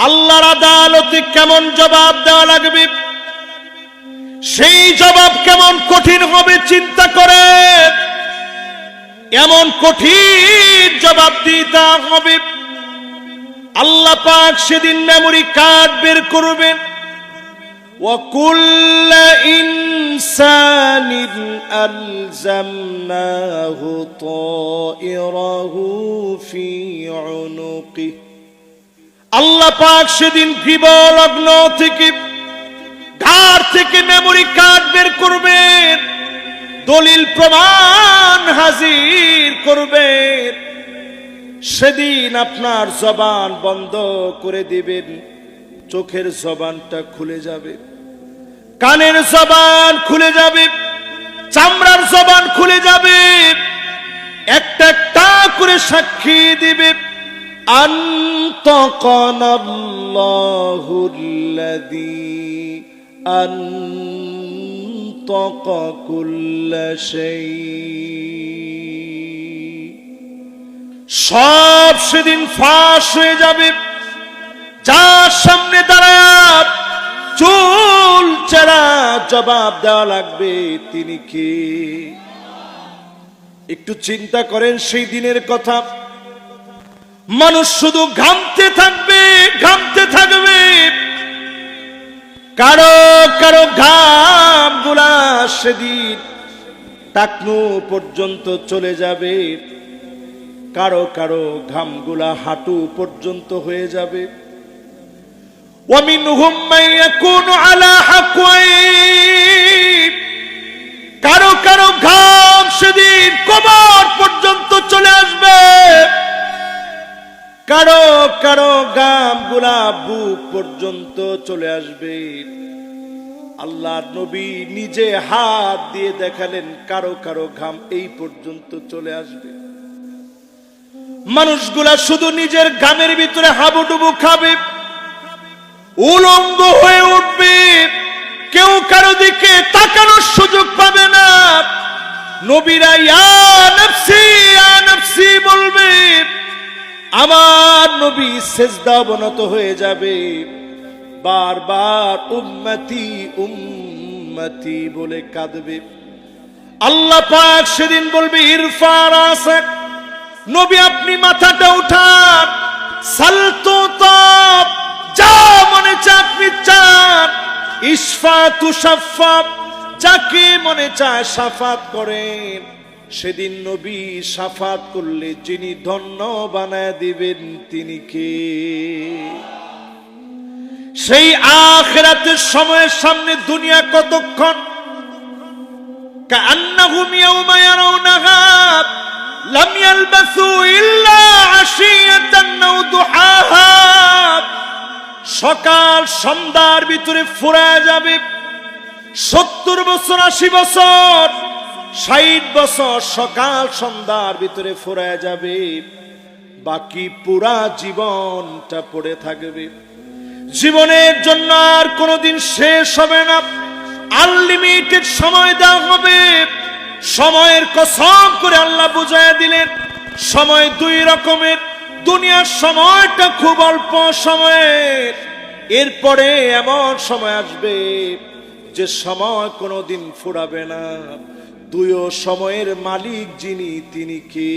আল্লাহর আদালতে কেমন জবাব দেওয়া লাগবে, সেই জবাব কেমন কঠিন হবে চিন্তা করে। এমন কঠিন জবাব দিতে হবে, আল্লাহ পাক সেদিন মেমোরি কার্ড বের করবেন। وَكُلَّ إِنسَانٍ أَلْزَمْنَاهُ طَائِرَهُ فِي عُنُقِهِ। আল্লাহ পাক সেদিন গৃহলগ্ন থেকে ঘাড় থেকে মেমোরি কার্ড বের করবেন, দলিল প্রমাণ হাজির করবেন। সেদিন আপনার জবান বন্ধ করে দিবেন, চোখের জবানটা খুলে যাবে, কানের জবান খুলে যাবে, চামড়ার জবান খুলে যাবে, একটা একটা করে সাক্ষী দিবে। আনতাকানাল্লাহুল্লাযী আনতাকা কুল্লা শাই। সব সেদিন ফাঁস হয়ে যাবে। যার সামনে দাঁড়ায় চুল চেরা জবাব দেওয়া লাগবে, তিনি কে? একটু চিন্তা করেন সেই দিনের কথা। মানুষ শুধু ঘামতে থাকবে, ঘামতে থাকবে। কারো কারো ঘাম গুলা সেদিন টাকনু পর্যন্ত চলে যাবে, কারো কারো ঘামগুলা হাঁটু পর্যন্ত হয়ে যাবে। ومنهم من يكون على حقوين। কারো কারো ঘাম সেদিন কোমর পর্যন্ত চলে আসবে, কারো কারো ঘামগুলা বুক পর্যন্ত চলে আসবে। আল্লাহর নবী নিজে হাত দিয়ে দেখালেন কারো কারো ঘাম এই পর্যন্ত চলে আসবে। মানুষগুলা শুধু নিজের ঘামের ভিতরে হাবুডুবু খাবে, উলঙ্গ হয়ে উঠবে, কেউ কারো দিকে তাকানোর সুযোগ পাবে না। নবীরা ইয়া নফসি ইয়া নফসি বলবে, আমার নবী সিজদা অবনত হয়ে যাবে, বারবার উম্মতি উম্মতি বলে কাঁদবে। আল্লাহ পাক সেদিন বলবে ইরফা রাসাক, নবী আপনি মাথাটা উঠান, সালতু তাব, যা মনে চায় আপনি চান, ইশফা তুশাফা, যাকে মনে চায় শাফাত করেন। সেদিন নবী শাফাত করলে যিনি ধন্য বানায় দিবেন তিনি কে? সেই আখিরাতের সময়ের সামনে দুনিয়া কতক্ষণ? কাআন্নাহুম ইয়াওমা ইয়ারাউনাহা লাম ইয়ালবাসু ইল্লা আশিয়াতান আও দুহাহা। সকাল সন্ধ্যার ভিতরে ফুরায় যাবে। 70 বছর 80 বছর 60 বছর সকাল সন্ধ্যার ভিতরে ফুরায় যাবে, বাকি পুরা জীবনটা পড়ে থাকবে। জীবনের জন্য আর কোনোদিন শেষ হবে না, আনলিমিটেড সময় দেওয়া হবে। সময়ের কসম করে আল্লাহ বুঝাইয়া দিলেন, সময় দুই রকমের। দুনিয়ার সময়টা খুব অল্প সময়ের, এরপরে এমন সময় আসবে যে সময় কোনোদিন ফুরাবে না। দুইও সময়ের মালিক যিনি তিনি কে?